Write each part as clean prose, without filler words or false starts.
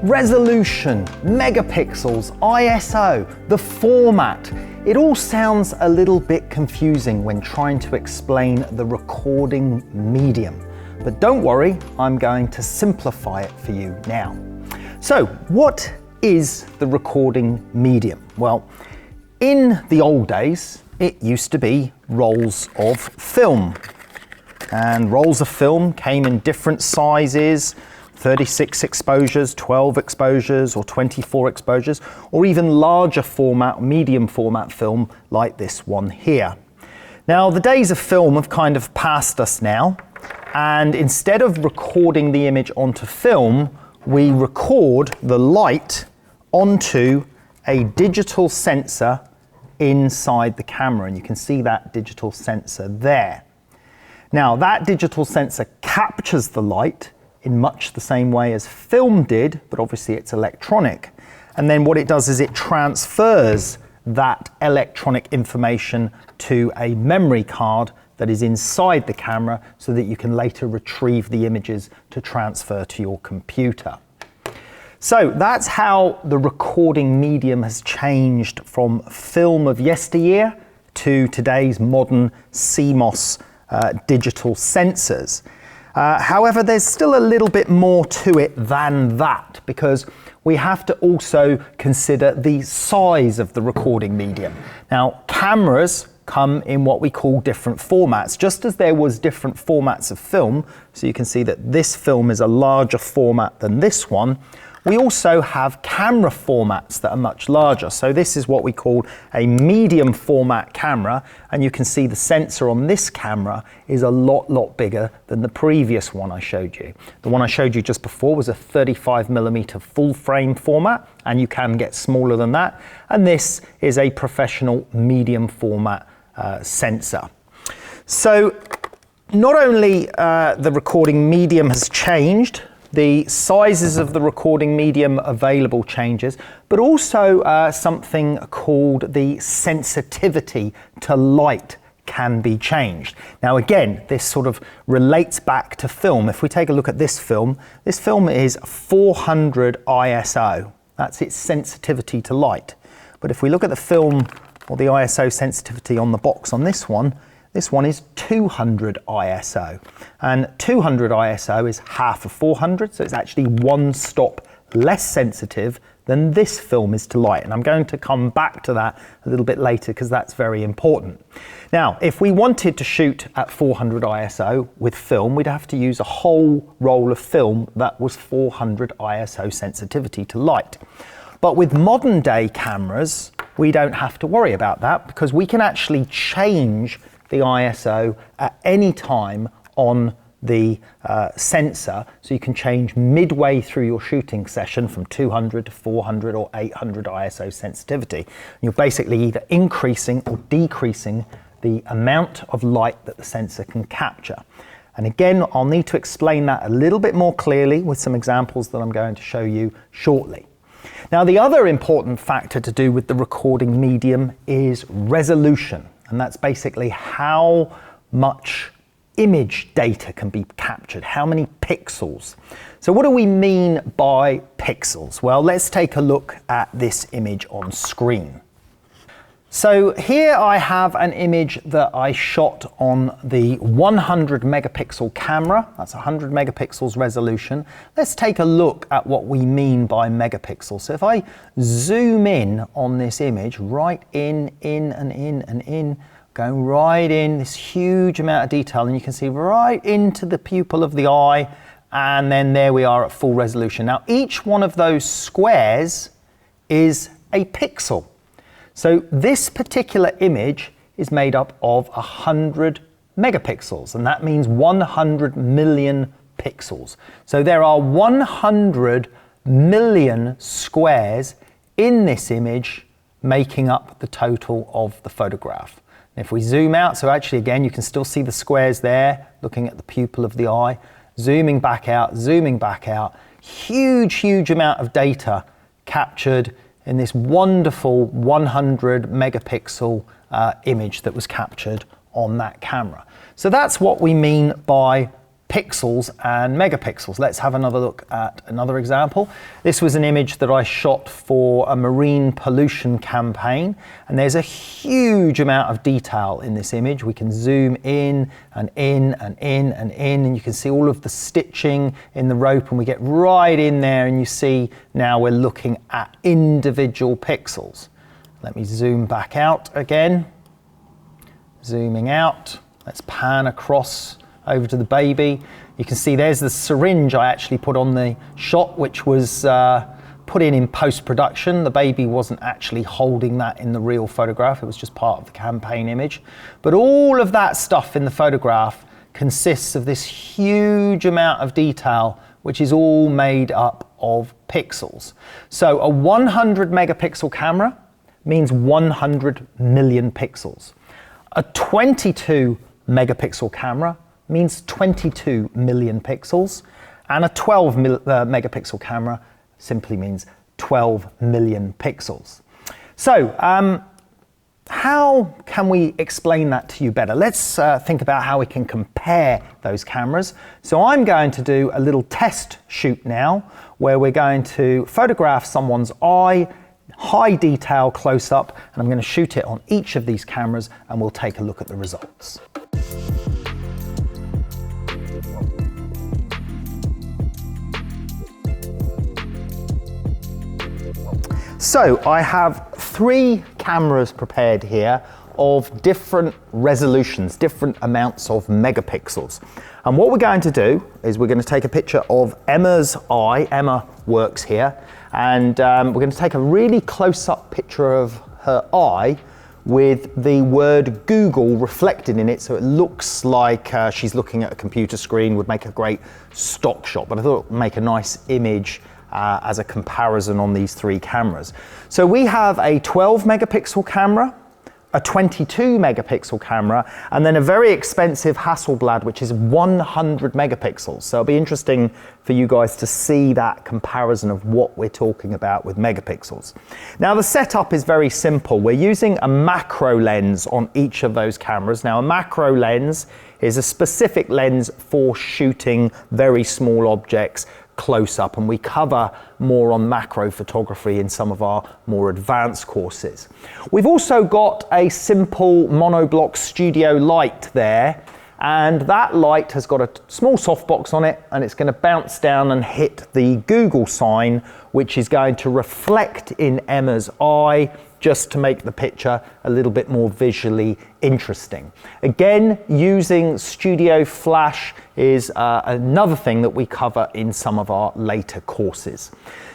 Resolution, megapixels, ISO, the format. It all sounds a little bit confusing when trying to explain the recording medium. But don't worry, I'm going to simplify it for you now. So, what is the recording medium? Well, in the old days, it used to be rolls of film. And rolls of film came in different sizes, 36 exposures, 12 exposures, or 24 exposures, or even larger format, medium format film like this one here. Now, the days of film have kind of passed us now, and instead of recording the image onto film, we record the light onto a digital sensor inside the camera, and you can see that digital sensor there. Now, that digital sensor captures the light in much the same way as film did, but obviously it's electronic. And then what it does is it transfers that electronic information to a memory card that is inside the camera so that you can later retrieve the images to transfer to your computer. So that's how the recording medium has changed from film of yesteryear to today's modern CMOS digital sensors. However, there's still a little bit more to it than that, because we have to also consider the size of the recording medium. Now, cameras come in what we call different formats, just as there was different formats of film. So you can see that this film is a larger format than this one. We also have camera formats that are much larger. So this is what we call a medium format camera, and you can see the sensor on this camera is a lot bigger than the previous one I showed you. The one I showed you just before was a 35mm full frame format, and you can get smaller than that. And this is a professional medium format sensor. So not only the recording medium has changed, the sizes of the recording medium available changes, but also something called the sensitivity to light can be changed. Now again, this sort of relates back to film. If we take a look at this film is 400 ISO. That's its sensitivity to light. But if we look at the film or the ISO sensitivity on the box on this one is 200 ISO. And 200 ISO is half of 400, so it's actually one stop less sensitive than this film is to light. And I'm going to come back to that a little bit later because that's very important. Now, if we wanted to shoot at 400 ISO with film, we'd have to use a whole roll of film that was 400 ISO sensitivity to light. But with modern day cameras, we don't have to worry about that because we can actually change the ISO at any time on the sensor, so you can change midway through your shooting session from 200 to 400 or 800 ISO sensitivity. And you're basically either increasing or decreasing the amount of light that the sensor can capture. And again, I'll need to explain that a little bit more clearly with some examples that I'm going to show you shortly. Now, the other important factor to do with the recording medium is resolution. And that's basically how much image data can be captured, how many pixels. So what do we mean by pixels? Well, let's take a look at this image on screen. So here I have an image that I shot on the 100 megapixel camera. That's 100 megapixels resolution. Let's take a look at what we mean by megapixels. So if I zoom in on this image, right in, going right in, this huge amount of detail, and you can see right into the pupil of the eye, and then there we are at full resolution. Now, each one of those squares is a pixel. So this particular image is made up of 100 megapixels, and that means 100 million pixels. So there are 100 million squares in this image making up the total of the photograph. And if we zoom out, so actually again you can still see the squares there looking at the pupil of the eye, zooming back out, huge amount of data captured in this wonderful 100 megapixel image that was captured on that camera. So that's what we mean by pixels and megapixels. Let's have another look at another example. This was an image that I shot for a marine pollution campaign, and there's a huge amount of detail in this image. We can zoom in and in and in and in, and you can see all of the stitching in the rope, and we get right in there, and you see now we're looking at individual pixels. Let me zoom back out again. Zooming out. Let's pan across over to the baby. You can see there's the syringe I actually put on the shot, which was put in post-production. The baby wasn't actually holding that in the real photograph. It was just part of the campaign image. But all of that stuff in the photograph consists of this huge amount of detail, which is all made up of pixels. So a 100 megapixel camera means 100 million pixels. A 22 megapixel camera means 22 million pixels, and a 12 megapixel camera simply means 12 million pixels. So how can we explain that to you better? Let's think about how we can compare those cameras. So I'm going to do a little test shoot now where we're going to photograph someone's eye, high detail close up, and I'm going to shoot it on each of these cameras, and we'll take a look at the results. So I have 3 cameras prepared here of different resolutions, different amounts of megapixels. And what we're going to do is we're going to take a picture of Emma's eye. Emma works here, and we're going to take a really close-up picture of her eye with the word Google reflected in it, so it looks like she's looking at a computer screen. Would make a great stock shot, but I thought it would make a nice image as a comparison on these 3 cameras. So we have a 12 megapixel camera, a 22 megapixel camera, and then a very expensive Hasselblad, which is 100 megapixels. So it'll be interesting for you guys to see that comparison of what we're talking about with megapixels. Now the setup is very simple. We're using a macro lens on each of those cameras. Now a macro lens is a specific lens for shooting very small objects close up, and we cover more on macro photography in some of our more advanced courses. We've also got a simple monoblock studio light there, and that light has got a small softbox on it, and it's going to bounce down and hit the Google sign, which is going to reflect in Emma's eye just to make the picture a little bit more visually interesting. Again, using studio flash is another thing that we cover in some of our later courses.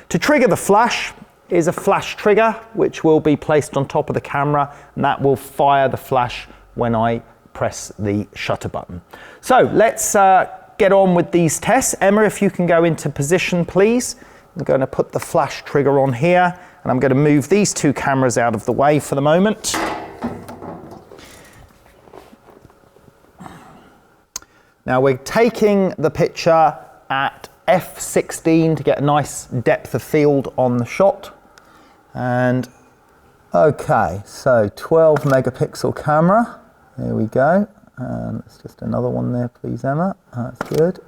To trigger the flash is a flash trigger, which will be placed on top of the camera, and that will fire the flash when I press the shutter button. So let's get on with these tests. Emma, if you can go into position, please. I'm going to put the flash trigger on here, and I'm going to move these 2 cameras out of the way for the moment. Now we're taking the picture at f16 to get a nice depth of field on the shot. And okay, so 12 megapixel camera. There we go. And there's just another one there, please, Emma. That's good.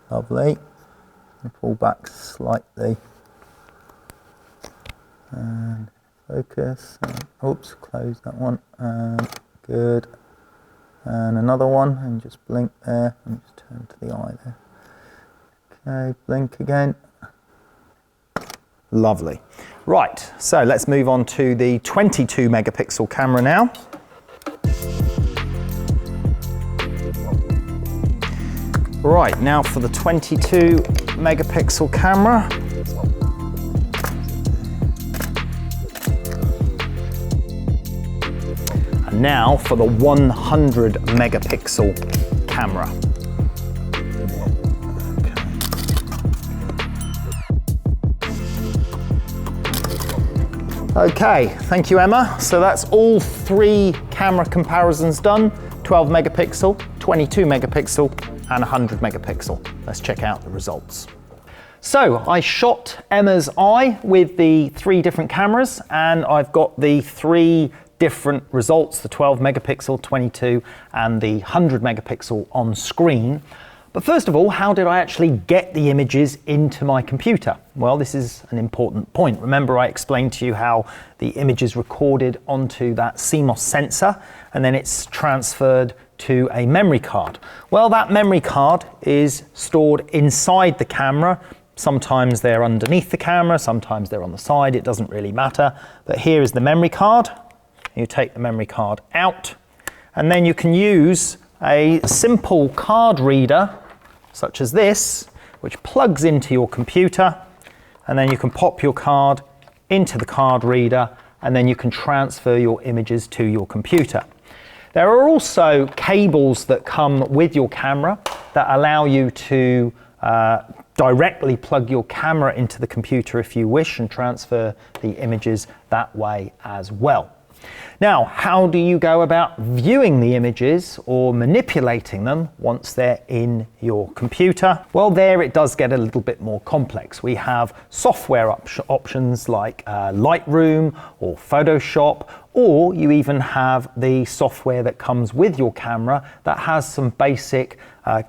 Lovely. Pull back slightly. And focus. Oops, close that one. Good. And another one, and just blink there, and just turn to the eye there. Okay, blink again. Lovely. Right, so let's move on to the 22 megapixel camera now. Right, now for the 22 megapixel camera. And now for the 100 megapixel camera. Okay, thank you, Emma. So that's all 3 camera comparisons done: 12 megapixel, 22 megapixel, and 100 megapixel. Let's check out the results. So I shot Emma's eye with the 3 different cameras, and I've got the 3 different results, the 12 megapixel, 22, and the 100 megapixel on screen. But first of all, how did I actually get the images into my computer? Well, this is an important point. Remember, I explained to you how the image is recorded onto that CMOS sensor and then it's transferred to a memory card. Well, that memory card is stored inside the camera. Sometimes they're underneath the camera, sometimes they're on the side, it doesn't really matter. But here is the memory card. You take the memory card out, and then you can use a simple card reader, such as this, which plugs into your computer, and then you can pop your card into the card reader, and then you can transfer your images to your computer. There are also cables that come with your camera that allow you to directly plug your camera into the computer if you wish and transfer the images that way as well. Now, how do you go about viewing the images or manipulating them once they're in your computer? Well, there it does get a little bit more complex. We have software options like Lightroom or Photoshop, or you even have the software that comes with your camera that has some basic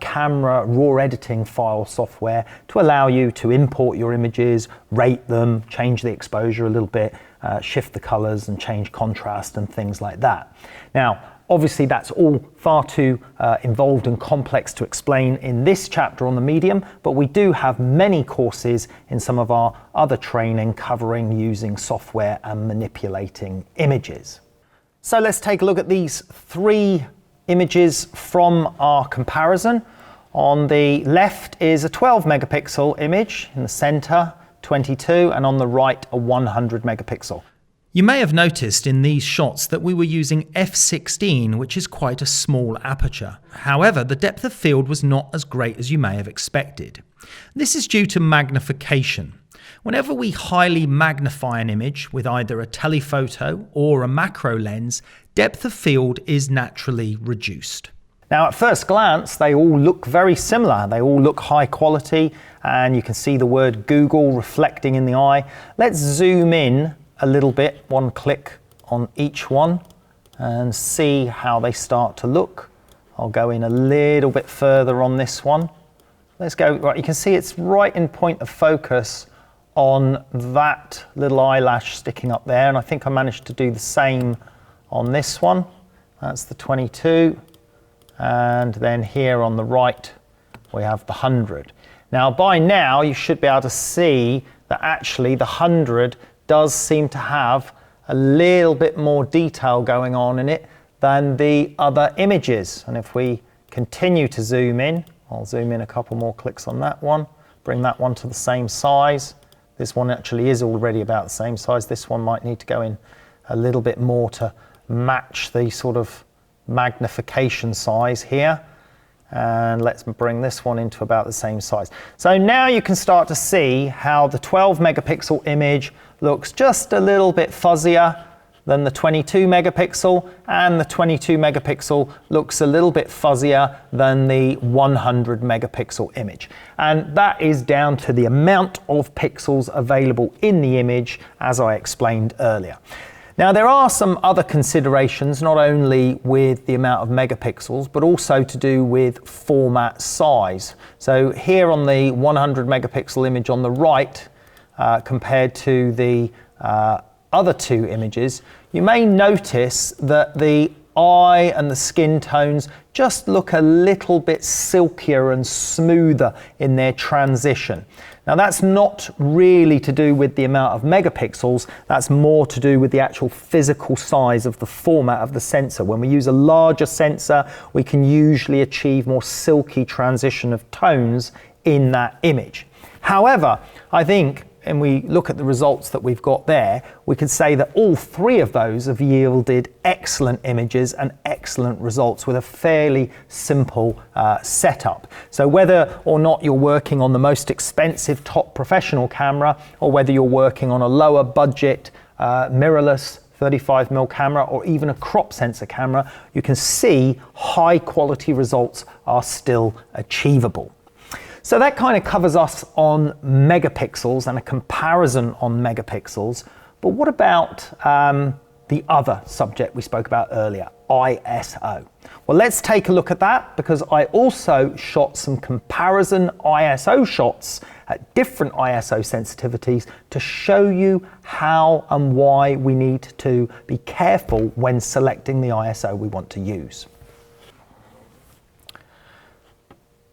camera raw editing file software to allow you to import your images, rate them, change the exposure a little bit, shift the colors and change contrast and things like that. Now, obviously that's all far too involved and complex to explain in this chapter on the medium, but we do have many courses in some of our other training covering using software and manipulating images. So let's take a look at these three images from our comparison. On the left is a 12 megapixel image, in the center 22, and on the right a 100 megapixel. You may have noticed in these shots that we were using f/16, which is quite a small aperture. However, the depth of field was not as great as you may have expected. This is due to magnification. Whenever we highly magnify an image with either a telephoto or a macro lens, depth of field is naturally reduced. Now, at first glance, they all look very similar. They all look high quality, and you can see the word Google reflecting in the eye. Let's zoom in a little bit, one click on each one, and see how they start to look. I'll go in a little bit further on this one. Let's go, right, you can see it's right in point of focus on that little eyelash sticking up there, and I think I managed to do the same on this one. That's the 22. And then here on the right, we have the 100. Now, by now, you should be able to see that actually the 100 does seem to have a little bit more detail going on in it than the other images. And if we continue to zoom in, I'll zoom in a couple more clicks on that one, bring that one to the same size. This one actually is already about the same size. This one might need to go in a little bit more to match the sort of magnification size here, and let's bring this one into about the same size. So now you can start to see how the 12 megapixel image looks just a little bit fuzzier than the 22 megapixel, and the 22 megapixel looks a little bit fuzzier than the 100 megapixel image. And that is down to the amount of pixels available in the image, as I explained earlier. Now, there are some other considerations, not only with the amount of megapixels, but also to do with format size. So here on the 100 megapixel image on the right, compared to the other two images, you may notice that the eye and the skin tones just look a little bit silkier and smoother in their transition. Now, that's not really to do with the amount of megapixels, that's more to do with the actual physical size of the format of the sensor. When we use a larger sensor, we can usually achieve more silky transition of tones in that image. However, I think, and we look at the results that we've got there, we could say that all three of those have yielded excellent images and excellent results with a fairly simple setup. So whether or not you're working on the most expensive top professional camera, or whether you're working on a lower budget mirrorless 35mm camera, or even a crop sensor camera, you can see high quality results are still achievable. So that kind of covers us on megapixels and a comparison on megapixels. But what about the other subject we spoke about earlier, ISO. Well, let's take a look at that, because I also shot some comparison ISO shots at different ISO sensitivities to show you how and why we need to be careful when selecting the ISO we want to use.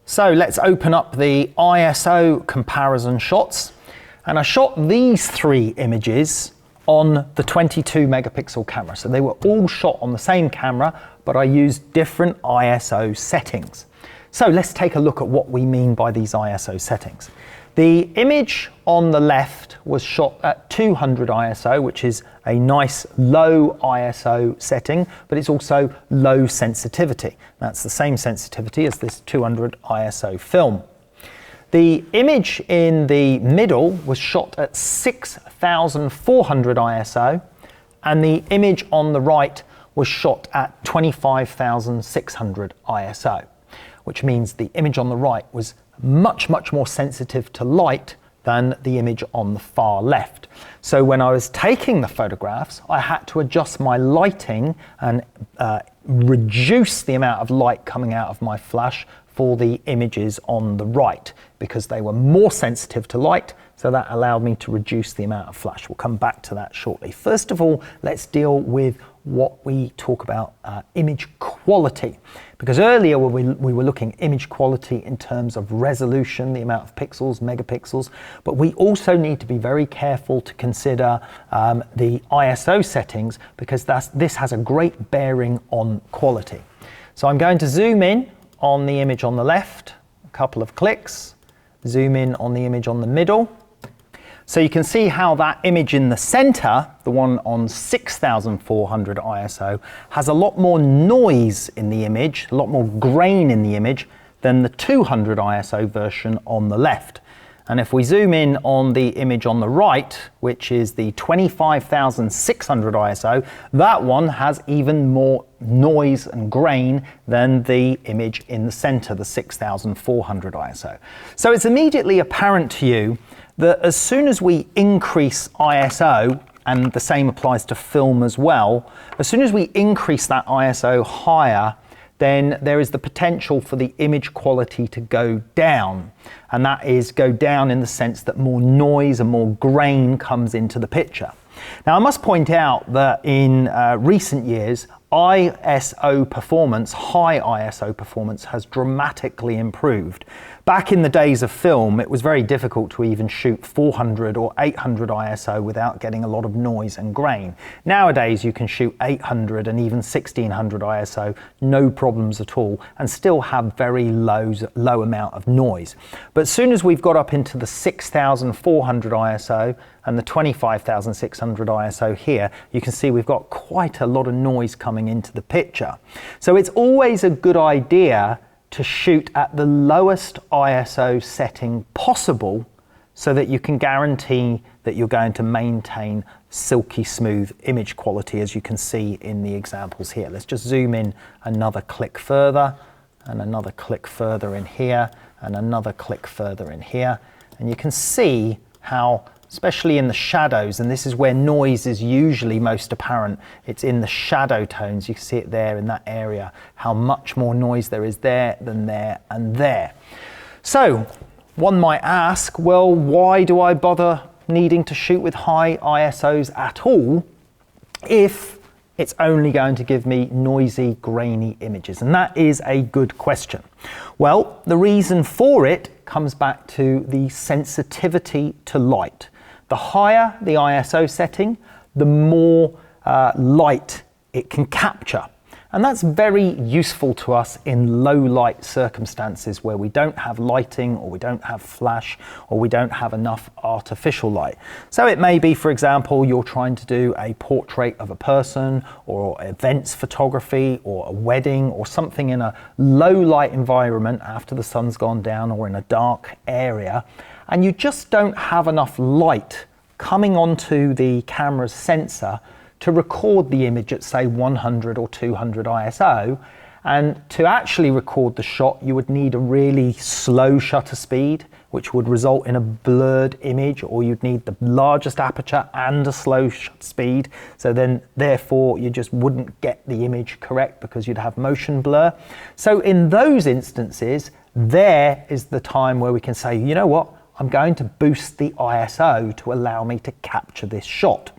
So let's open up the ISO comparison shots, and I shot these 3 images on the 22 megapixel camera. So they were all shot on the same camera, but I used different ISO settings. So let's take a look at what we mean by these ISO settings. The image on the left was shot at 200 ISO, which is a nice low ISO setting, but it's also low sensitivity. That's the same sensitivity as this 200 ISO film. The image in the middle was shot at 6,400 ISO, and the image on the right was shot at 25,600 ISO, which means the image on the right was much more sensitive to light than the image on the far left. So when I was taking the photographs, I had to adjust my lighting and reduce the amount of light coming out of my flash for the images on the right, because they were more sensitive to light, so that allowed me to reduce the amount of flash. We'll come back to that shortly. First of all, let's deal with what we talk about image quality, because earlier we were looking at image quality in terms of resolution, the amount of pixels, megapixels, but we also need to be very careful to consider the ISO settings, because this has a great bearing on quality. So I'm going to zoom in on the image on the left, a couple of clicks, zoom in on the image on the middle. So you can see how that image in the center, the one on 6,400 ISO, has a lot more noise in the image, a lot more grain in the image than the 200 ISO version on the left. And if we zoom in on the image on the right, which is the 25,600 ISO, that one has even more noise and grain than the image in the center, the 6,400 ISO. So it's immediately apparent to you that as soon as we increase ISO, and the same applies to film as well, as soon as we increase that ISO higher, then there is the potential for the image quality to go down. And that is go down in the sense that more noise and more grain comes into the picture. Now I must point out that in recent years, ISO performance, high ISO performance, has dramatically improved. Back in the days of film, it was very difficult to even shoot 400 or 800 ISO without getting a lot of noise and grain. Nowadays, you can shoot 800 and even 1600 ISO, no problems at all, and still have very low amount of noise. But as soon as we've got up into the 6,400 ISO and the 25,600 ISO here, you can see we've got quite a lot of noise coming into the picture. So it's always a good idea to shoot at the lowest ISO setting possible, so that you can guarantee that you're going to maintain silky smooth image quality, as you can see in the examples here. Let's just zoom in another click further, and another click further in here, and another click further in here, and you can see how, especially in the shadows, and this is where noise is usually most apparent, it's in the shadow tones, you can see it there in that area, how much more noise there is there than there and there. So one might ask, well, why do I bother needing to shoot with high ISOs at all if it's only going to give me noisy, grainy images? And that is a good question. Well, the reason for it comes back to the sensitivity to light. The higher the ISO setting, the more light it can capture. And that's very useful to us in low light circumstances where we don't have lighting, or we don't have flash, or we don't have enough artificial light. So it may be, for example, you're trying to do a portrait of a person, or events photography, or a wedding, or something in a low light environment after the sun's gone down, or in a dark area, and you just don't have enough light coming onto the camera's sensor to record the image at, say, 100 or 200 ISO, And to actually record the shot, you would need a really slow shutter speed, which would result in a blurred image, or you'd need the largest aperture and a slow shutter speed. So then, therefore, you just wouldn't get the image correct because you'd have motion blur. So in those instances, there is the time where we can say, you know what, I'm going to boost the ISO to allow me to capture this shot.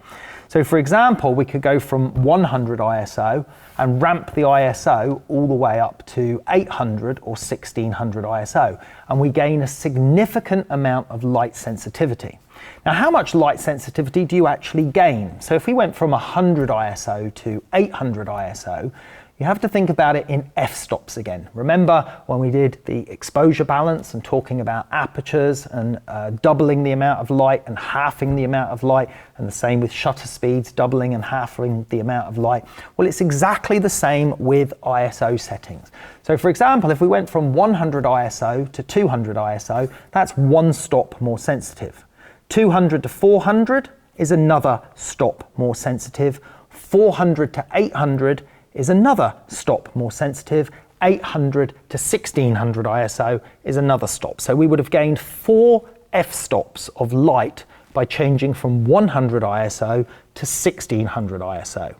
So for example, we could go from 100 ISO and ramp the ISO all the way up to 800 or 1600 ISO, and we gain a significant amount of light sensitivity. Now, how much light sensitivity do you actually gain? So if we went from 100 ISO to 800 ISO, you have to think about it in f-stops again. Remember when we did the exposure balance and talking about apertures and doubling the amount of light and halving the amount of light, and the same with shutter speeds, doubling and halving the amount of light? Well, it's exactly the same with ISO settings. So for example, if we went from 100 ISO to 200 ISO, that's 1 stop more sensitive. 200 to 400 is another stop more sensitive. 400 to 800 is another stop more sensitive. 800 to 1600 ISO is another stop. So we would have gained 4 f-stops of light by changing from 100 ISO to 1600 ISO.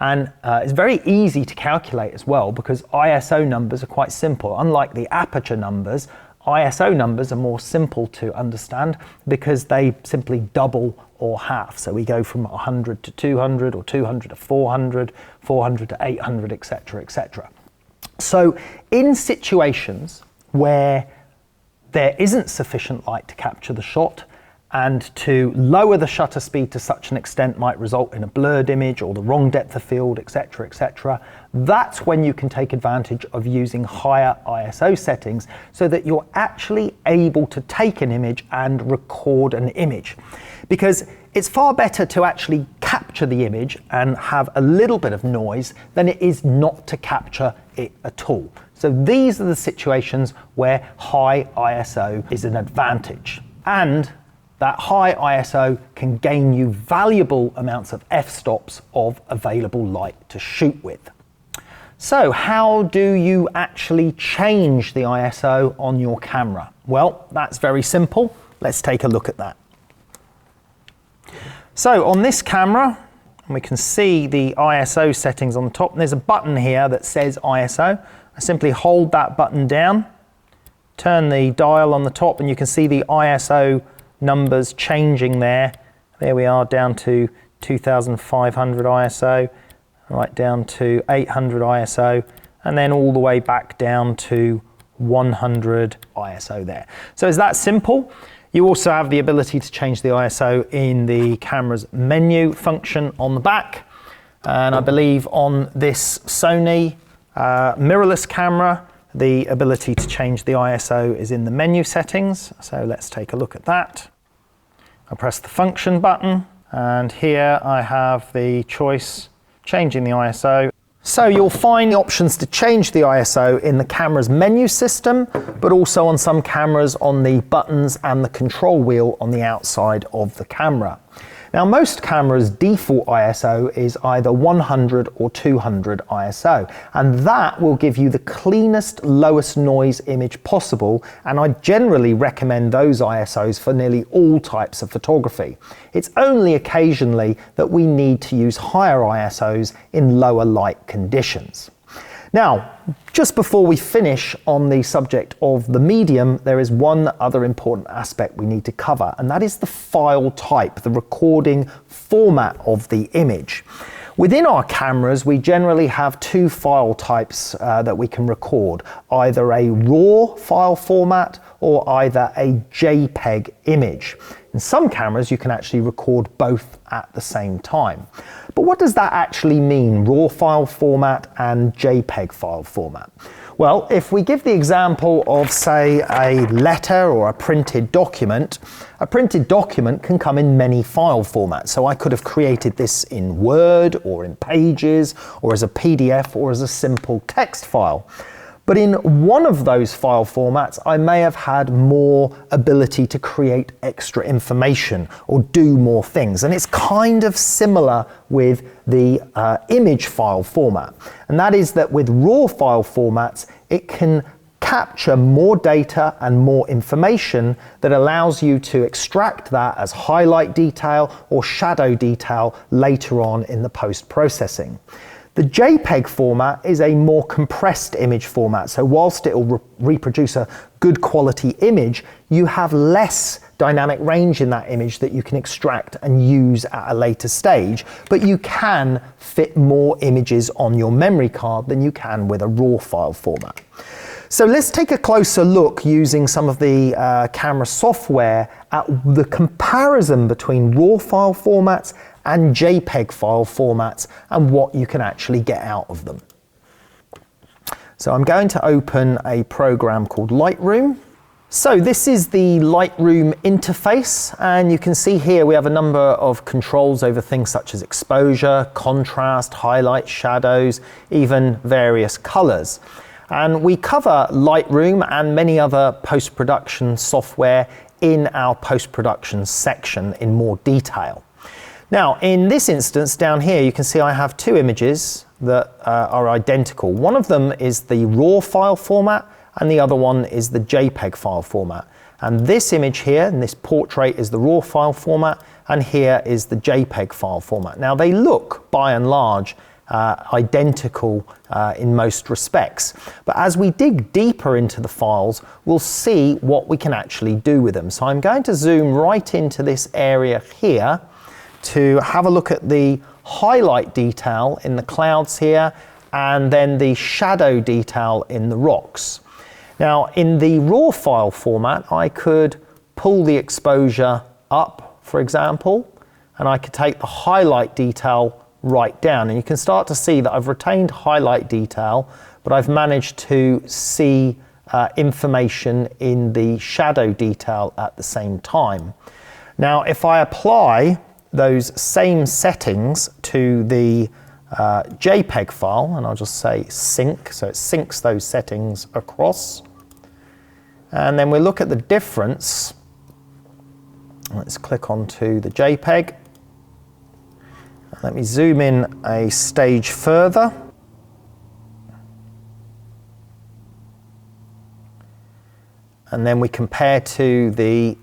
And it's very easy to calculate as well, because ISO numbers are quite simple. Unlike the aperture numbers, ISO numbers are more simple to understand because they simply double or half. So we go from 100 to 200, or 200 to 400, 400 to 800, etc., etc. So in situations where there isn't sufficient light to capture the shot, and to lower the shutter speed to such an extent might result in a blurred image or the wrong depth of field, etc., etc., that's when you can take advantage of using higher ISO settings so that you're actually able to take an image and record an image. Because it's far better to actually capture the image and have a little bit of noise than it is not to capture it at all. So these are the situations where high ISO is an advantage. And that high ISO can gain you valuable amounts of f-stops of available light to shoot with. So how do you actually change the ISO on your camera? Well, that's very simple. Let's take a look at that. So on this camera, we can see the ISO settings on the top. There's a button here that says ISO. I simply hold that button down, turn the dial on the top, and you can see the ISO numbers changing there. There we are, down to 2500 ISO, right down to 800 ISO, and then all the way back down to 100 ISO there. So it's that simple. You also have the ability to change the ISO in the camera's menu function on the back. And I believe on this Sony mirrorless camera, the ability to change the ISO is in the menu settings. So let's take a look at that. I press the function button, and here I have the choice changing the ISO. So you'll find the options to change the ISO in the camera's menu system, but also on some cameras on the buttons and the control wheel on the outside of the camera. Now, most cameras' default ISO is either 100 or 200 ISO, and that will give you the cleanest, lowest noise image possible, and I generally recommend those ISOs for nearly all types of photography. It's only occasionally that we need to use higher ISOs in lower light conditions. Now, just before we finish on the subject of the medium, there is one other important aspect we need to cover, and that is the file type, the recording format of the image. Within our cameras, we generally have 2 file types that we can record, either a RAW file format or either a JPEG image. In some cameras, you can actually record both at the same time. But what does that actually mean, RAW file format and JPEG file format? Well, if we give the example of, say, a letter or a printed document can come in many file formats. So I could have created this in Word or in Pages or as a PDF or as a simple text file. But in one of those file formats, I may have had more ability to create extra information or do more things. And it's kind of similar with the image file format. And that is that with raw file formats, it can capture more data and more information that allows you to extract that as highlight detail or shadow detail later on in the post-processing. The JPEG format is a more compressed image format, so whilst it will reproduce a good quality image, you have less dynamic range in that image that you can extract and use at a later stage, but you can fit more images on your memory card than you can with a raw file format. So let's take a closer look using some of the camera software at the comparison between raw file formats and JPEG file formats and what you can actually get out of them. So I'm going to open a program called Lightroom. So this is the Lightroom interface, and you can see here we have a number of controls over things such as exposure, contrast, highlights, shadows, even various colors. And we cover Lightroom and many other post-production software in our post-production section in more detail. Now, in this instance down here, you can see I have two images that are identical. One of them is the raw file format and the other one is the JPEG file format. And this image here, and this portrait, is the raw file format, and here is the JPEG file format. Now, they look, by and large, identical in most respects. But as we dig deeper into the files, we'll see what we can actually do with them. So I'm going to zoom right into this area here to have a look at the highlight detail in the clouds here, and then the shadow detail in the rocks. Now, in the raw file format, I could pull the exposure up, for example, and I could take the highlight detail right down. And you can start to see that I've retained highlight detail, but I've managed to see information in the shadow detail at the same time. Now, if I apply those same settings to the JPEG file, and I'll just say sync, so it syncs those settings across. And then we'll look at the difference. Let's click onto the JPEG. Let me zoom in a stage further. And then we compare to the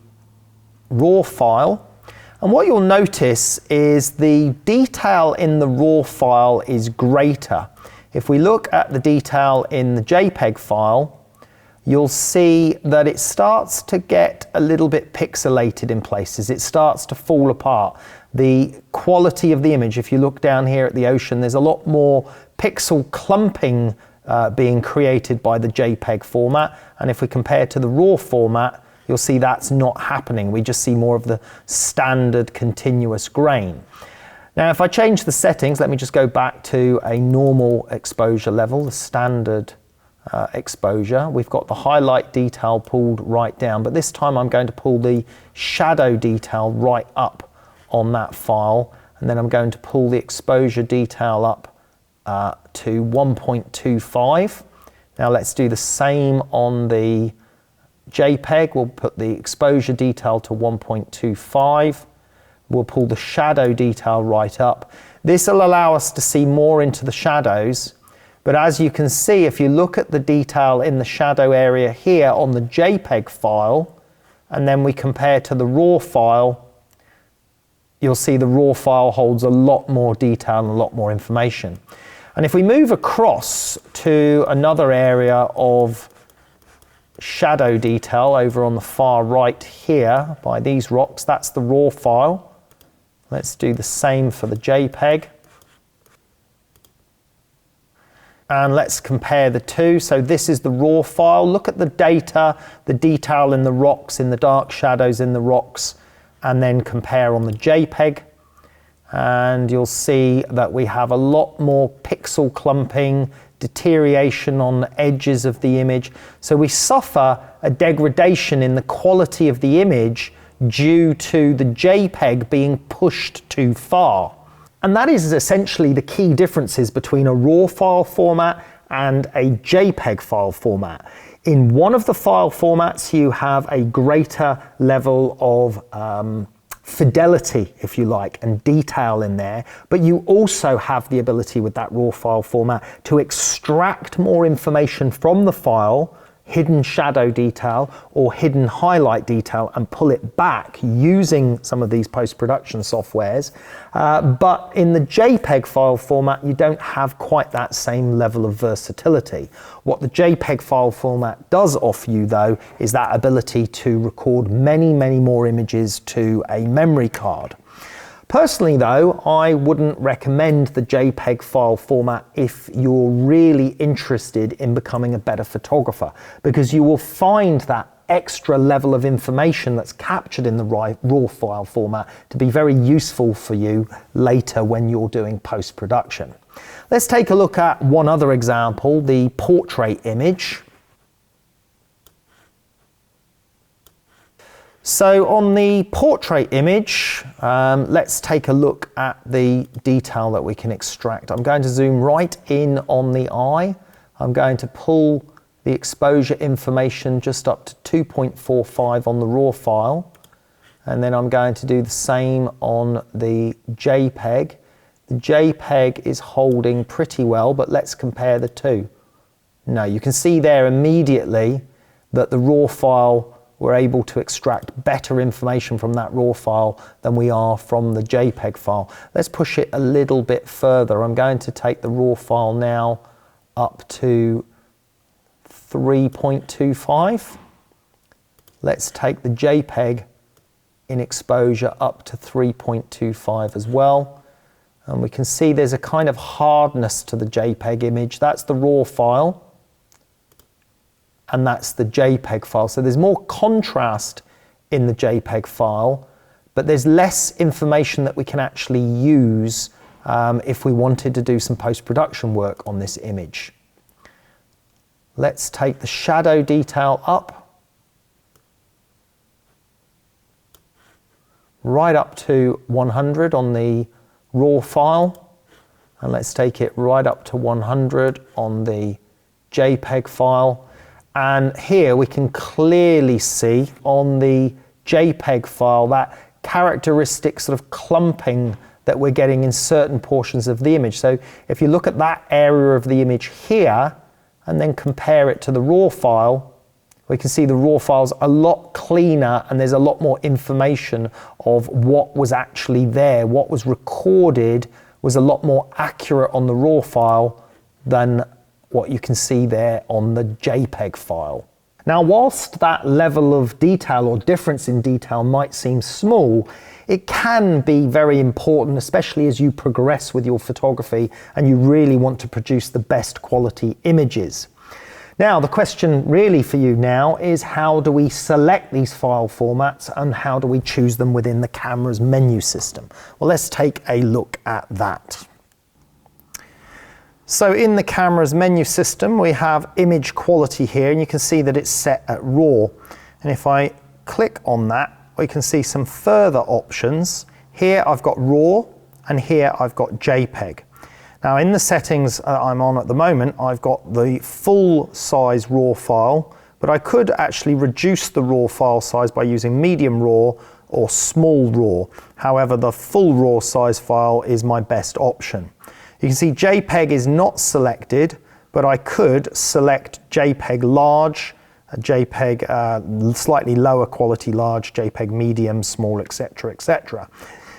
raw file. And what you'll notice is the detail in the raw file is greater. If we look at the detail in the JPEG file, you'll see that it starts to get a little bit pixelated in places. It starts to fall apart. The quality of the image, if you look down here at the ocean, there's a lot more pixel clumping being created by the JPEG format. And if we compare to the raw format, you'll see that's not happening. We just see more of the standard continuous grain. Now, if I change the settings, let me just go back to a normal exposure level, the standard exposure. We've got the highlight detail pulled right down, but this time I'm going to pull the shadow detail right up on that file, and then I'm going to pull the exposure detail up to 1.25. Now let's do the same on the JPEG. We'll put the exposure detail to 1.25. We'll pull the shadow detail right up. This will allow us to see more into the shadows, but as you can see, if you look at the detail in the shadow area here on the JPEG file, and then we compare to the raw file, you'll see the raw file holds a lot more detail and a lot more information. And if we move across to another area of shadow detail over on the far right here by these rocks, that's the raw file. Let's do the same for the JPEG. And let's compare the two. So this is the raw file. Look at the data, the detail in the rocks, in the dark shadows in the rocks, and then compare on the JPEG. And you'll see that we have a lot more pixel clumping, deterioration on the edges of the image. So we suffer a degradation in the quality of the image due to the JPEG being pushed too far. And that is essentially the key differences between a raw file format and a JPEG file format. In one of the file formats, you have a greater level of fidelity, if you like, and detail in there, but you also have the ability with that raw file format to extract more information from the file, hidden shadow detail or hidden highlight detail, and pull it back using some of these post-production softwares. But in the JPEG file format, you don't have quite that same level of versatility. What the JPEG file format does offer you, though, is that ability to record many, many more images to a memory card. Personally, though, I wouldn't recommend the JPEG file format if you're really interested in becoming a better photographer, because you will find that extra level of information that's captured in the raw file format to be very useful for you later when you're doing post-production. Let's take a look at one other example, the portrait image. So on the portrait image, let's take a look at the detail that we can extract. I'm going to zoom right in on the eye. I'm going to pull the exposure information just up to 2.45 on the raw file. And then I'm going to do the same on the JPEG. The JPEG is holding pretty well, but let's compare the two. No, you can see there immediately that the raw file, we're able to extract better information from that raw file than we are from the JPEG file. Let's push it a little bit further. I'm going to take the raw file now up to 3.25. Let's take the JPEG in exposure up to 3.25 as well. And we can see there's a kind of hardness to the JPEG image. That's the raw file. And that's the JPEG file. So there's more contrast in the JPEG file, but there's less information that we can actually use if we wanted to do some post-production work on this image. Let's take the shadow detail up, right up to 100 on the raw file, and let's take it right up to 100 on the JPEG file. And here we can clearly see on the JPEG file that characteristic sort of clumping that we're getting in certain portions of the image. So if you look at that area of the image here and then compare it to the raw file, we can see the raw file's a lot cleaner and there's a lot more information of what was actually there. What was recorded was a lot more accurate on the raw file than what you can see there on the JPEG file. Now, whilst that level of detail or difference in detail might seem small, it can be very important, especially as you progress with your photography and you really want to produce the best quality images. Now, the question really for you now is, how do we select these file formats and how do we choose them within the camera's menu system? Well, let's take a look at that. So in the camera's menu system, we have image quality here, and you can see that it's set at RAW. And if I click on that, we can see some further options. Here I've got RAW, and here I've got JPEG. Now in the settings I'm on at the moment, I've got the full size RAW file, but I could actually reduce the RAW file size by using medium RAW or small RAW. However, the full RAW size file is my best option. You can see JPEG is not selected, but I could select JPEG large, JPEG slightly lower quality large, JPEG medium, small, etc., etc.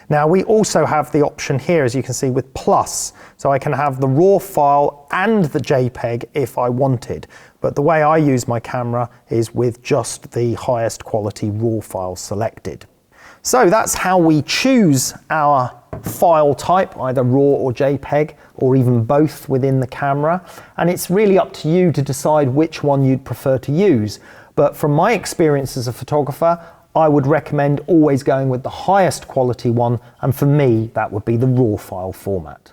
Now we also have the option here, as you can see, with plus. So I can have the RAW file and the JPEG if I wanted. But the way I use my camera is with just the highest quality RAW file selected. So that's how we choose our file type, either RAW or JPEG, or even both within the camera. And it's really up to you to decide which one you'd prefer to use. But from my experience as a photographer, I would recommend always going with the highest quality one, and for me, that would be the RAW file format.